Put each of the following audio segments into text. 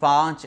5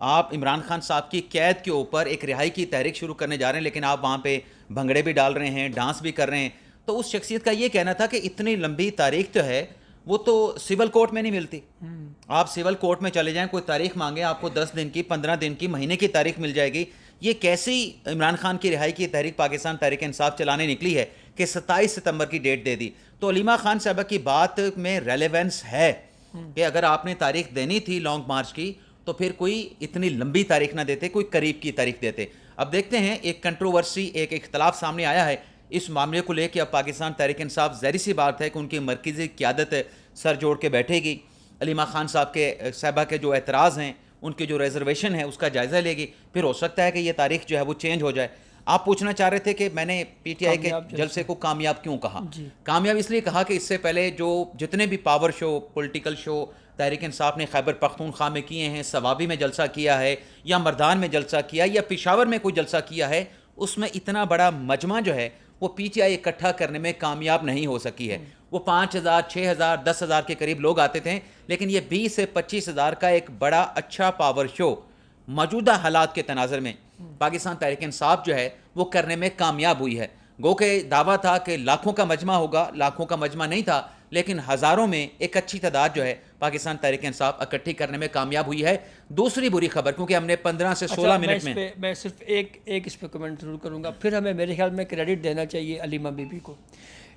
آپ عمران خان صاحب کی قید کے اوپر ایک رہائی کی تحریک شروع کرنے جا رہے ہیں، لیکن آپ وہاں پہ بھنگڑے بھی ڈال رہے ہیں، ڈانس بھی کر رہے ہیں. تو اس شخصیت کا یہ کہنا تھا کہ اتنی لمبی تاریخ تو ہے وہ تو سول کورٹ میں نہیں ملتی. آپ سول کورٹ میں چلے جائیں، کوئی تاریخ مانگیں، آپ کو 10 دن کی، 15 دن کی، مہینے کی تاریخ مل جائے گی. یہ کیسی عمران خان کی رہائی کی تحریک پاکستان تحریک انصاف چلانے نکلی ہے کہ 27 ستمبر کی ڈیٹ دے دی. تو علیمہ خان صاحبہ کی بات میں ریلیونس ہے کہ اگر آپ نے تاریخ دینی تھی لانگ مارچ کی تو پھر کوئی اتنی لمبی تاریخ نہ دیتے، کوئی قریب کی تاریخ دیتے. اب دیکھتے ہیں، ایک کنٹروورسی، ایک اختلاف سامنے آیا ہے اس معاملے کو لے کے. اب پاکستان تحریک انصاف، ظاہر سی بات ہے کہ ان کی مرکزی قیادت سر جوڑ کے بیٹھے گی، علیمہ خان صاحبہ کے جو اعتراض ہیں، ان کی جو ریزرویشن ہے، اس کا جائزہ لے گی. پھر ہو سکتا ہے کہ یہ تاریخ جو ہے وہ چینج ہو جائے. آپ پوچھنا چاہ رہے تھے کہ میں نے پی ٹی آئی کے جلسے کو کامیاب کیوں کہا. کامیاب اس لیے کہا کہ اس سے پہلے جو جتنے بھی پاور شو، پولیٹیکل شو تحریک انصاف نے خیبر پختونخوا میں کیے ہیں، سوابی میں جلسہ کیا ہے، یا مردان میں جلسہ کیا، یا پشاور میں کوئی جلسہ کیا ہے، اس میں اتنا بڑا مجمع جو ہے وہ پی ٹی آئی اکٹھا کرنے میں کامیاب نہیں ہو سکی ہے. وہ 5,000، 6,000، 10,000 کے قریب لوگ آتے تھے، لیکن یہ 20 سے 25,000 کا ایک بڑا اچھا پاور شو موجودہ حالات کے تناظر میں پاکستان تحریک انصاف جو ہے وہ کرنے میں کامیاب ہوئی ہے. گو کہ دعویٰ تھا کہ لاکھوں کا مجمع ہوگا، لاکھوں کا مجمع نہیں تھا، لیکن ہزاروں میں ایک اچھی تعداد جو ہے پاکستان تحریک انصاف اکٹھی کرنے میں کامیاب ہوئی ہے. دوسری بری خبر، کیونکہ ہم نے 15 سے 16 منٹ میں صرف ایک اس پہ کمنٹ ضرور کروں گا. پھر ہمیں میرے خیال میں کریڈٹ دینا چاہیے علیمہ بی بی کو.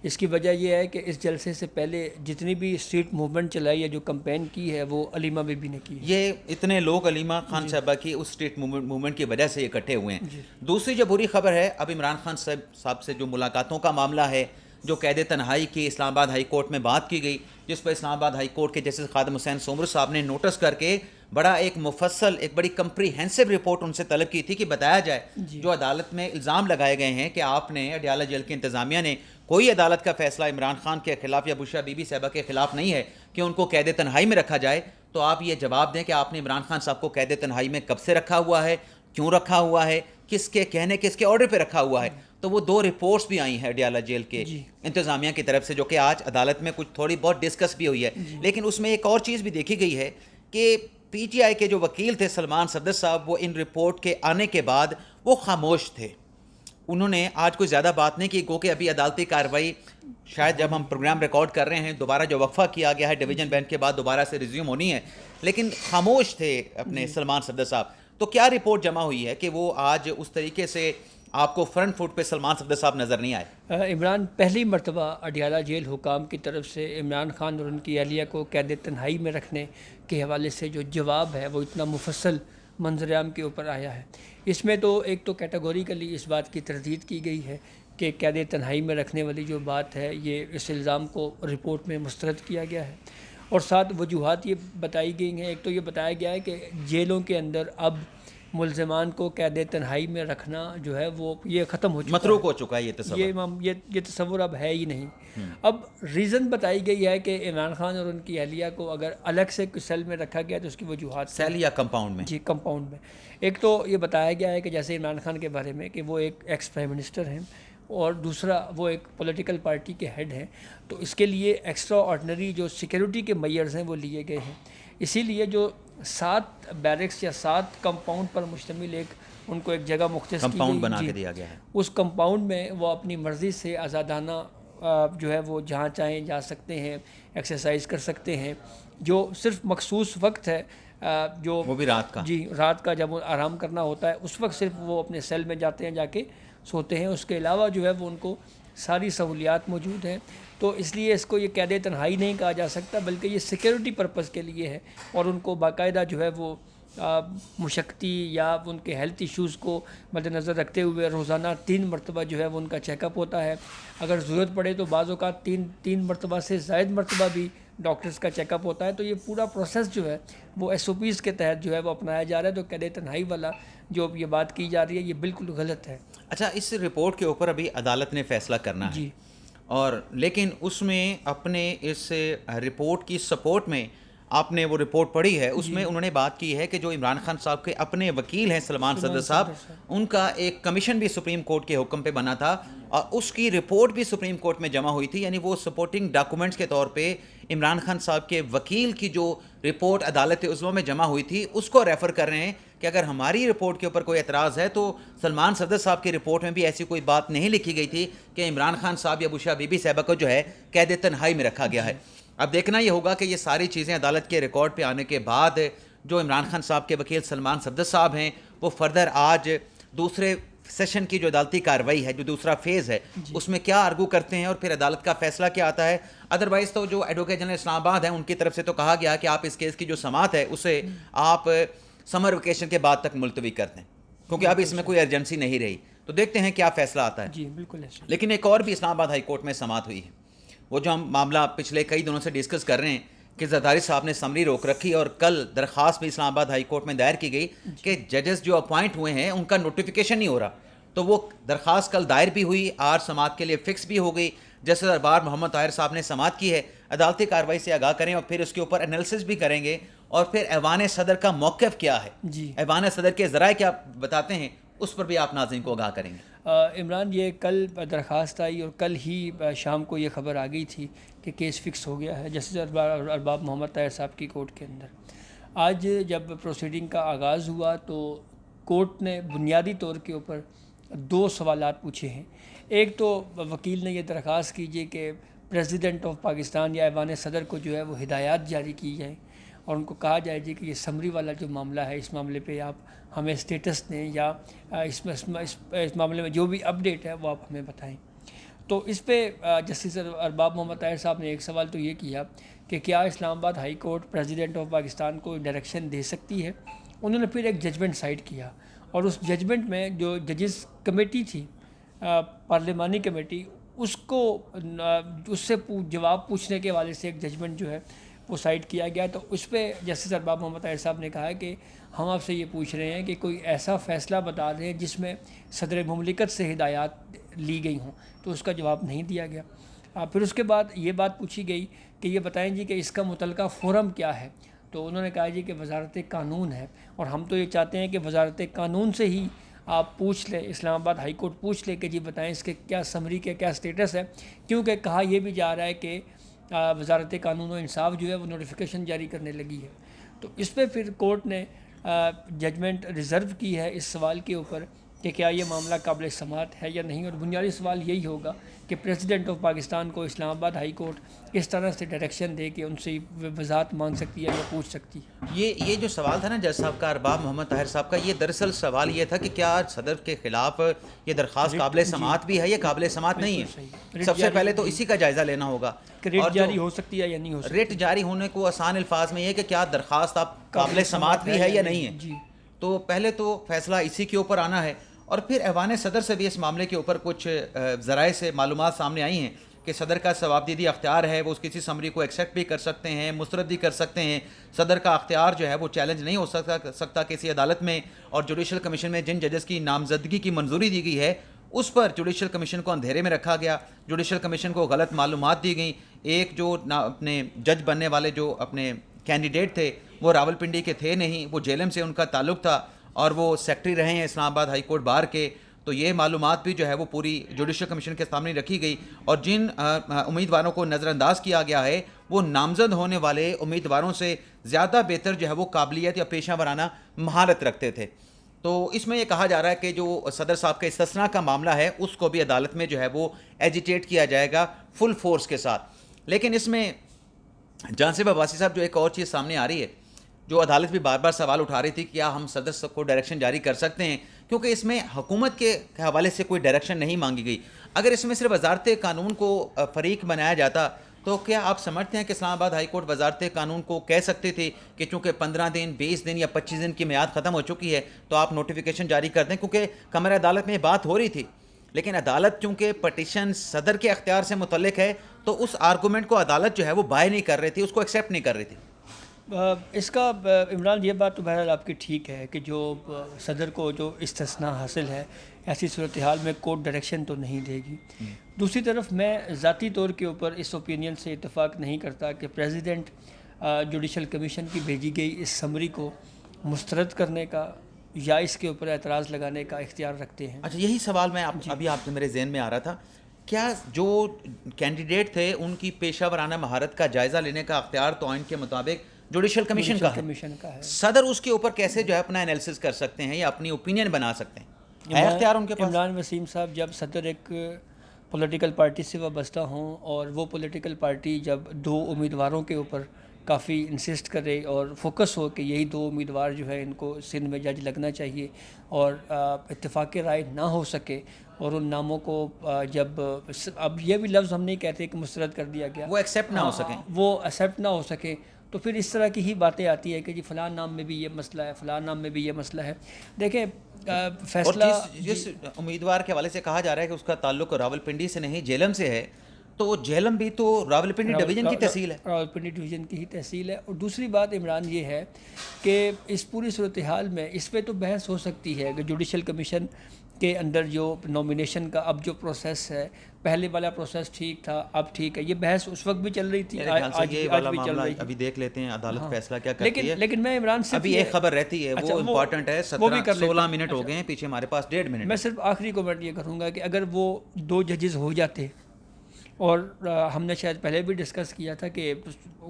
اس کی وجہ یہ ہے کہ اس جلسے سے پہلے جتنی بھی اسٹریٹ موومنٹ چلائی ہے، جو کمپین کی ہے، وہ علیمہ بی بی نے کی. یہ اتنے لوگ علیمہ خان صاحبہ کی اس اسٹریٹ موومنٹ کی وجہ سے اکٹھے ہوئے ہیں. دوسری جو بری خبر ہے، اب عمران خان صاحب سے جو ملاقاتوں کا معاملہ ہے، جو قید تنہائی کی اسلام آباد ہائی کورٹ میں بات کی گئی، جس پر اسلام آباد ہائی کورٹ کے جسٹس خادم حسین سومر صاحب نے نوٹس کر کے بڑا ایک مفصل، ایک بڑی کمپریہنسو رپورٹ ان سے طلب کی تھی کہ بتایا جائے جو عدالت میں الزام لگائے گئے ہیں کہ آپ نے، اڈیالہ جیل کی انتظامیہ نے، کوئی عدالت کا فیصلہ عمران خان کے خلاف یا بشرا بی بی صاحبہ کے خلاف نہیں ہے کہ ان کو قید تنہائی میں رکھا جائے. تو آپ یہ جواب دیں کہ آپ نے عمران خان صاحب کو قید تنہائی میں کب سے رکھا ہوا ہے، کیوں رکھا ہوا ہے، کس کے کہنے، کس کے آرڈر پہ رکھا ہوا ہے. تو وہ 2 رپورٹس بھی آئی ہیں اڈیالہ جیل کے انتظامیہ کی طرف سے، جو کہ آج عدالت میں کچھ تھوڑی بہت ڈسکس بھی ہوئی ہے. لیکن اس میں ایک اور چیز بھی دیکھی گئی ہے کہ پی ٹی آئی کے جو وکیل تھے سلمان صفدر صاحب، وہ ان رپورٹ کے آنے کے بعد وہ خاموش تھے. انہوں نے آج کوئی زیادہ بات نہیں کی. گو کہ ابھی عدالتی کارروائی شاید جب ہم پروگرام ریکارڈ کر رہے ہیں، دوبارہ جو وقفہ کیا گیا ہے ڈویژن بینچ کے بعد دوبارہ سے ریزیوم ہونی ہے، لیکن خاموش تھے اپنے سلمان صفدر صاحب. تو کیا رپورٹ جمع ہوئی ہے کہ وہ آج اس طریقے سے آپ کو فرنٹ فٹ پہ سلمان صفدر صاحب نظر نہیں آئے؟ عمران پہلی مرتبہ اڈیالہ جیل حکام کی طرف سے عمران خان اور ان کی اہلیہ کو قید تنہائی میں رکھنے کے حوالے سے جو جواب ہے وہ اتنا مفصل منظر عام کے اوپر آیا ہے. اس میں تو ایک تو کیٹیگوریکلی اس بات کی تردید کی گئی ہے کہ قید تنہائی میں رکھنے والی جو بات ہے، یہ اس الزام کو رپورٹ میں مسترد کیا گیا ہے، اور ساتھ وجوہات یہ بتائی گئی ہیں. ایک تو یہ بتایا گیا ہے کہ جیلوں کے اندر اب ملزمان کو قید تنہائی میں رکھنا جو ہے وہ یہ ختم ہو چکا ہے، متروک ہو چکا ہے یہ تصور. یہ تصور اب ہے ہی نہیں. اب ریزن بتائی گئی ہے کہ عمران خان اور ان کی اہلیہ کو اگر الگ سے سیل میں رکھا گیا تو اس کی وجوہات سیل یا کمپاؤنڈ میں؟ جی، کمپاؤنڈ میں. ایک تو یہ بتایا گیا ہے کہ جیسے عمران خان کے بارے میں کہ وہ ایک ایکس پرائم منسٹر ہیں، اور دوسرا وہ ایک پولیٹیکل پارٹی کے ہیڈ ہیں، تو اس کے لیے ایکسٹرا آرڈنری جو سیکیورٹی کے میئرز ہیں وہ لیے گئے ہیں. اسی لیے جو 7 بیرکس یا 7 کمپاؤنڈ پر مشتمل ان کو ایک جگہ مختص کی کمپاؤنڈ گئی، بنا کے دیا گیا ہے. اس کمپاؤنڈ میں وہ اپنی مرضی سے آزادانہ جو ہے وہ جہاں چاہیں جا سکتے ہیں، ایکسرسائز کر سکتے ہیں. جو صرف مخصوص وقت ہے جو وہ بھی رات کا، جی رات کا جب آرام کرنا ہوتا ہے، اس وقت صرف وہ اپنے سیل میں جاتے ہیں، جا کے سوتے ہیں. اس کے علاوہ جو ہے وہ ان کو ساری سہولیات موجود ہیں. تو اس لیے اس کو یہ قید تنہائی نہیں کہا جا سکتا، بلکہ یہ سیکیورٹی پرپز کے لیے ہے، اور ان کو باقاعدہ جو ہے وہ مشقتی یا ان کے ہیلتھ ایشوز کو مد نظر رکھتے ہوئے روزانہ 3 مرتبہ جو ہے وہ ان کا چیک اپ ہوتا ہے. اگر ضرورت پڑے تو بعض اوقات 3 مرتبہ سے زائد مرتبہ بھی ڈاکٹرز کا چیک اپ ہوتا ہے. تو یہ پورا پروسیس جو ہے وہ SOPs کے تحت جو ہے وہ اپنایا جا رہا ہے. تو قید تنہائی والا جو یہ بات کی جا رہی ہے یہ بالکل غلط ہے. اچھا، اس رپورٹ کے اوپر ابھی عدالت نے فیصلہ کرنا ہے، اور لیکن اس میں اپنے اس رپورٹ کی سپورٹ میں آپ نے وہ رپورٹ پڑھی ہے، اس میں انہوں نے بات کی ہے کہ جو عمران خان صاحب کے اپنے وکیل ہیں سلمان صدر صاحب، ان کا ایک کمیشن بھی سپریم کورٹ کے حکم پہ بنا تھا اور اس کی رپورٹ بھی سپریم کورٹ میں جمع ہوئی تھی، یعنی وہ سپورٹنگ ڈاکومنٹس کے طور پہ عمران خان صاحب کے وکیل کی جو رپورٹ عدالت عظمیٰ میں جمع ہوئی تھی اس کو ریفر کر رہے ہیں کہ اگر ہماری رپورٹ کے اوپر کوئی اعتراض ہے تو سلمان صدر صاحب کی رپورٹ میں بھی ایسی کوئی بات نہیں لکھی گئی تھی کہ عمران خان صاحب یا بشرا بی بی صاحبہ کو جو ہے قید تنہائی میں رکھا گیا ہے۔ اب دیکھنا یہ ہوگا کہ یہ ساری چیزیں عدالت کے ریکارڈ پہ آنے کے بعد جو عمران خان صاحب کے وکیل سلمان صدر صاحب ہیں وہ فردر آج دوسرے سیشن کی جو عدالتی کارروائی ہے، جو دوسرا فیز ہے، اس میں کیا آرگو کرتے ہیں اور پھر عدالت کا فیصلہ کیا آتا ہے۔ ادروائز تو جو ایڈوکیٹ جنرل اسلام آباد ہیں ان کی طرف سے تو کہا گیا کہ آپ اس کیس کی جو سماعت ہے اسے آپ سمر ویکیشن کے بعد تک ملتوی کر دیں، کیونکہ اب اس میں کوئی ارجنسی نہیں رہی۔ تو دیکھتے ہیں کیا فیصلہ آتا ہے۔ جی بالکل ایسا۔ لیکن ایک اور بھی اسلام آباد ہائی کورٹ میں سماعت ہوئی ہے، وہ جو ہم معاملہ پچھلے کئی دنوں سے ڈسکس کر رہے ہیں کہ زرداری صاحب نے سمری روک رکھی اور کل درخواست بھی اسلام آباد ہائی کورٹ میں دائر کی گئی کہ ججز جو اپوائنٹ ہوئے ہیں ان کا نوٹیفیکیشن نہیں ہو رہا، تو وہ درخواست کل دائر بھی ہوئی، آج سماعت کے لیے فکس بھی ہو گئی۔ جسٹس ارباب محمد طاہر صاحب نے سماعت کی ہے، عدالتی کارروائی سے آگاہ کریں اور پھر اس کے اوپر انالیسس بھی کریں گے اور پھر ایوان صدر کا موقف کیا ہے، ایوان صدر کے ذرائع کیا بتاتے ہیں، اس پر بھی آپ ناظرین کو آگاہ کریں گے۔ عمران، یہ کل درخواست آئی اور کل ہی شام کو یہ خبر آ گئی تھی کہ کیس فکس ہو گیا ہے جسٹس ارباب محمد طاہر صاحب کی کورٹ کے اندر۔ آج جب پروسیڈنگ کا آغاز ہوا تو کورٹ نے بنیادی طور کے اوپر 2 سوالات پوچھے ہیں۔ ایک تو وکیل نے یہ درخواست کیجیے کہ پریزیڈنٹ آف پاکستان یا ایوان صدر کو جو ہے وہ ہدایات جاری کی جائیں اور ان کو کہا جائے جی کہ یہ سمری والا جو معاملہ ہے اس معاملے پہ آپ ہمیں سٹیٹس دیں یا اس معاملے میں جو بھی اپڈیٹ ہے وہ آپ ہمیں بتائیں۔ تو اس پہ جسٹس ارباب محمد طاہر صاحب نے ایک سوال تو یہ کیا کہ کیا اسلام آباد high court president of Pakistan کو ڈائریکشن دے سکتی ہے۔ انہوں نے پھر ایک ججمنٹ سائٹ کیا اور اس ججمنٹ میں جو ججز کمیٹی تھی، پارلیمانی کمیٹی، اس کو اس سے جواب پوچھنے کے حوالے سے ایک ججمنٹ جو ہے وہ سائٹ کیا گیا۔ تو اس پہ جسٹس ارباب محمد طاہر صاحب نے کہا کہ ہم آپ سے یہ پوچھ رہے ہیں کہ کوئی ایسا فیصلہ بتا دیں جس میں صدر مملکت سے ہدایات لی گئی ہوں، تو اس کا جواب نہیں دیا گیا۔ پھر اس کے بعد یہ بات پوچھی گئی کہ یہ بتائیں جی کہ اس کا متعلقہ فورم کیا ہے، تو انہوں نے کہا جی کہ وزارت قانون ہے اور ہم تو یہ چاہتے ہیں کہ وزارت قانون سے ہی آپ پوچھ لیں، اسلام آباد ہائی کورٹ پوچھ لے کہ جی بتائیں اس کے کیا سمری کے کیا سٹیٹس ہے، کیونکہ کہا یہ بھی جا رہا ہے کہ وزارت قانون و انصاف جو ہے وہ نوٹیفیکیشن جاری کرنے لگی ہے۔ تو اس پہ پھر کورٹ نے ججمنٹ ریزرو کی ہے اس سوال کے اوپر کہ کیا یہ معاملہ قابل سماعت ہے یا نہیں، اور بنیادی سوال یہی ہوگا کہ پریزیڈنٹ آف پاکستان کو اسلام آباد ہائی کورٹ اس طرح سے ڈائریکشن دے کہ ان سے وضاحت مانگ سکتی ہے یا پوچھ سکتی ہے۔ یہ جو سوال تھا نا جج صاحب کا، ارباب محمد طاہر صاحب کا، یہ دراصل سوال یہ تھا کہ کیا صدر کے خلاف یہ درخواست قابل سماعت بھی ہے یا قابل سماعت نہیں ہے۔ سب سے پہلے تو اسی کا جائزہ لینا ہوگا کہ ریٹ جاری ہو سکتی ہے یا نہیں ہو سکتی۔ ریٹ جاری ہونے کو آسان الفاظ میں یہ کہ کیا درخواست آپ قابل سماعت بھی ہے یا نہیں ہے، تو پہلے تو فیصلہ اسی کے اوپر آنا ہے۔ اور پھر ایوان صدر سے بھی اس معاملے کے اوپر کچھ ذرائع سے معلومات سامنے آئی ہیں کہ صدر کا ثوابدیدی اختیار ہے، وہ کسی سمری کو ایکسیپٹ بھی کر سکتے ہیں، مسترد بھی کر سکتے ہیں۔ صدر کا اختیار جو ہے وہ چیلنج نہیں ہو سکتا کسی عدالت میں، اور جوڈیشل کمیشن میں جن ججز کی نامزدگی کی منظوری دی گئی ہے اس پر جوڈیشل کمیشن کو اندھیرے میں رکھا گیا، جوڈیشل کمیشن کو غلط معلومات دی گئیں۔ ایک جو اپنے جج بننے والے جو اپنے کینڈیڈیٹ تھے وہ راولپنڈی کے تھے نہیں، وہ جیلم سے ان کا تعلق تھا اور وہ سیکٹری رہے ہیں اسلام آباد ہائی کورٹ بار کے، تو یہ معلومات بھی جو ہے وہ پوری جوڈیشل کمیشن کے سامنے رکھی گئی، اور جن امیدواروں کو نظر انداز کیا گیا ہے وہ نامزد ہونے والے امیدواروں سے زیادہ بہتر جو ہے وہ قابلیت یا پیشہ ورانہ مہارت رکھتے تھے۔ تو اس میں یہ کہا جا رہا ہے کہ جو صدر صاحب کے استثناء کا معاملہ ہے اس کو بھی عدالت میں جو ہے وہ ایجیٹیٹ کیا جائے گا فل فورس کے ساتھ۔ لیکن اس میں جانسب عباسی صاحب جو ایک اور چیز سامنے آ رہی ہے، جو عدالت بھی بار بار سوال اٹھا رہی تھی، کیا ہم صدر کو ڈائریکشن جاری کر سکتے ہیں، کیونکہ اس میں حکومت کے حوالے سے کوئی ڈائریکشن نہیں مانگی گئی۔ اگر اس میں صرف وزارت قانون کو فریق بنایا جاتا تو کیا آپ سمجھتے ہیں کہ اسلام آباد ہائی کورٹ وزارت قانون کو کہہ سکتے تھے کہ چونکہ 15 دن 20 دن یا 25 دن کی میعاد ختم ہو چکی ہے تو آپ نوٹیفیکیشن جاری کر دیں، کیونکہ کمرہ عدالت میں یہ بات ہو رہی تھی، لیکن عدالت چونکہ پٹیشن صدر کے اختیار سے متعلق ہے تو اس آرگومنٹ کو عدالت جو ہے وہ بائی نہیں کر رہی تھی، اس کو ایکسیپٹ نہیں کر رہی تھی۔ اس کا عمران یہ بات تو بہرحال آپ کی ٹھیک ہے کہ جو صدر کو جو استثناء حاصل ہے ایسی صورتحال میں کورٹ ڈائریکشن تو نہیں دے گی۔ دوسری طرف میں ذاتی طور کے اوپر اس اوپینین سے اتفاق نہیں کرتا کہ پریزیڈنٹ جوڈیشل کمیشن کی بھیجی گئی اس سمری کو مسترد کرنے کا یا اس کے اوپر اعتراض لگانے کا اختیار رکھتے ہیں. اچھا، یہی سوال میں ابھی آپ سے میرے ذہن میں آ رہا تھا، کیا جو کینڈیڈیٹ تھے ان کی پیشہ ورانہ مہارت کا جائزہ لینے کا اختیار تو آئین کے مطابق جوڈیشل کمیشن کا ہے، صدر اس کے اوپر کیسے جو ہے اپنا انالیسس کر سکتے ہیں یا اپنی اوپینین بنا سکتے ہیں؟ ہے اختیار ان کے پاس؟ عمران وسیم صاحب جب صدر ایک پولیٹیکل پارٹی سے وابستہ ہوں اور وہ پولیٹیکل پارٹی جب دو امیدواروں کے اوپر کافی انسسٹ کرے اور فوکس ہو کہ یہی دو امیدوار جو ہے ان کو سندھ میں جج لگنا چاہیے اور اتفاق رائے نہ ہو سکے اور ان ناموں کو جب اب یہ بھی لفظ ہم نہیں کہتے کہ مسترد کر دیا گیا، وہ ایکسیپٹ نہ ہو سکیں، وہ ایکسیپٹ نہ ہو سکے، تو پھر اس طرح کی ہی باتیں آتی ہے کہ جی فلاں نام میں بھی یہ مسئلہ ہے، فلاں نام میں بھی یہ مسئلہ ہے. دیکھیں فیصلہ جس امیدوار کے حوالے سے کہا جا رہا ہے کہ اس کا تعلق راولپنڈی سے نہیں جہلم سے ہے، تو جہلم بھی تو راولپنڈی ڈویژن کی تحصیل ہے، راولپنڈی ڈویژن کی ہی تحصیل ہے. اور دوسری بات عمران یہ ہے کہ اس پوری صورتحال میں اس پہ تو بحث ہو سکتی ہے کہ جوڈیشل کمیشن کے اندر جو نامینیشن کا اب جو پروسیس ہے، پہلے والا پروسیس ٹھیک تھا، اب ٹھیک ہے، یہ بحث اس وقت بھی چل رہی تھی، آج بھی چل رہی ہے. ابھی دیکھ لیتے ہیں عدالت فیصلہ کیا کرتی ہے. لیکن میں عمران سے ابھی ایک خبر رہتی ہے، وہ امپورٹنٹ ہے، 16 منٹ ہو گئے ہیں، پیچھے ہمارے پاس 1.5 منٹ. میں صرف آخری کمنٹ یہ کروں گا کہ اگر وہ 2 ججز ہو جاتے، اور ہم نے شاید پہلے بھی ڈسکس کیا تھا کہ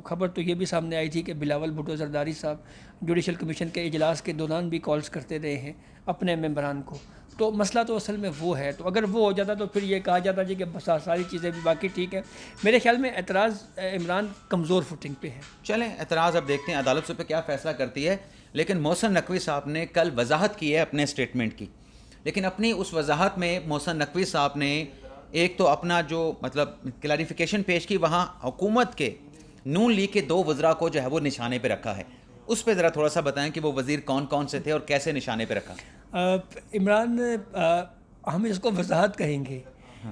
خبر تو یہ بھی سامنے آئی تھی کہ بلاول بھٹو زرداری صاحب جوڈیشل کمیشن کے اجلاس کے دوران بھی کالز کرتے رہے ہیں اپنے ممبران کو، تو مسئلہ تو اصل میں وہ ہے. تو اگر وہ ہو جاتا تو پھر یہ کہا جاتا جی کہ ساری چیزیں بھی باقی ٹھیک ہے. میرے خیال میں اعتراض عمران کمزور فوٹنگ پہ ہے. چلیں اعتراض اب دیکھتے ہیں عدالت اس پہ کیا فیصلہ کرتی ہے. لیکن محسن نقوی صاحب نے کل وضاحت کی ہے اپنے اسٹیٹمنٹ کی، لیکن اپنی اس وضاحت میں محسن نقوی صاحب نے ایک تو اپنا جو مطلب کلیریفیکیشن پیش کی، وہاں حکومت کے نون لیگ کے 2 وزراء کو جو ہے وہ نشانے پہ رکھا ہے. اس پہ ذرا تھوڑا سا بتائیں کہ وہ وزیر کون کون سے تھے اور کیسے نشانے پہ رکھا. عمران ہم اس کو وضاحت کہیں گے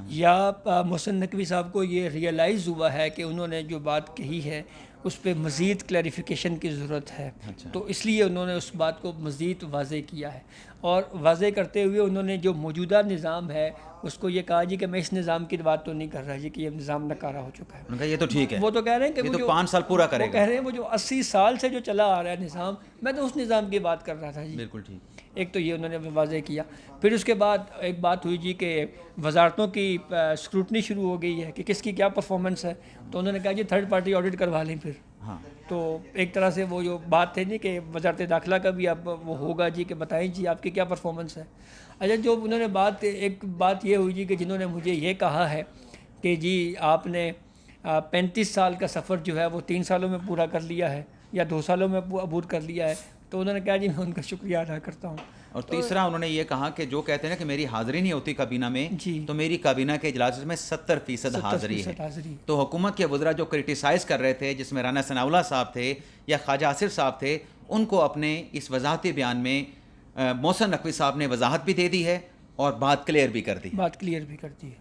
یا محسن نقوی صاحب کو یہ ریئلائز ہوا ہے کہ انہوں نے جو بات کہی ہے اس پہ مزید کلیریفیکیشن کی ضرورت ہے، تو اس لیے انہوں نے اس بات کو مزید واضح کیا ہے. اور واضح کرتے ہوئے انہوں نے جو موجودہ نظام ہے اس کو یہ کہا جی کہ میں اس نظام کی بات تو نہیں کر رہا جی کہ یہ نظام ناکارہ ہو چکا ہے. انہوں نے کہا یہ تو ٹھیک ہے، وہ تو کہہ رہے ہیں کہ یہ تو 5 سال پورا کرے گا. وہ کہہ رہے ہیں وہ جو 80 سال سے جو چلا آ رہا ہے نظام، میں تو اس نظام کی بات کر رہا تھا جی. بالکل ٹھیک. ایک تو یہ انہوں نے واضح کیا. پھر اس کے بعد ایک بات ہوئی جی کہ وزارتوں کی اسکروٹنی شروع ہو گئی ہے کہ کس کی کیا پرفارمنس ہے، تو انہوں نے کہا جی 3rd پارٹی آڈٹ کروا لیں پھر. ہاں، تو ایک طرح سے وہ جو بات تھی نہیں کہ وزارت داخلہ کا بھی اب وہ ہوگا جی کہ بتائیں جی آپ کی کیا پرفارمنس ہے. اچھا، جو انہوں نے ایک بات یہ ہوئی جی کہ جنہوں نے مجھے یہ کہا ہے کہ جی آپ نے 35 سال کا سفر جو ہے وہ 3 سالوں میں پورا کر لیا ہے یا 2 سالوں میں عبور کر لیا ہے، تو انہوں نے کہا جی میں ان کا شکریہ ادا کرتا ہوں. اور تیسرا انہوں نے یہ کہا کہ جو کہتے ہیں نا کہ میری حاضری نہیں ہوتی کابینہ میں، تو میری کابینہ کے اجلاس میں 70% حاضری ہے. تو حکومت کے وزراء جو کرٹیسائز کر رہے تھے، جس میں رانا ثناء اللہ صاحب تھے یا خواجہ آصف صاحب تھے، ان کو اپنے اس وضاحتی بیان میں محسن نقوی صاحب نے وضاحت بھی دے دی ہے اور بات کلیئر بھی کر دی ہے.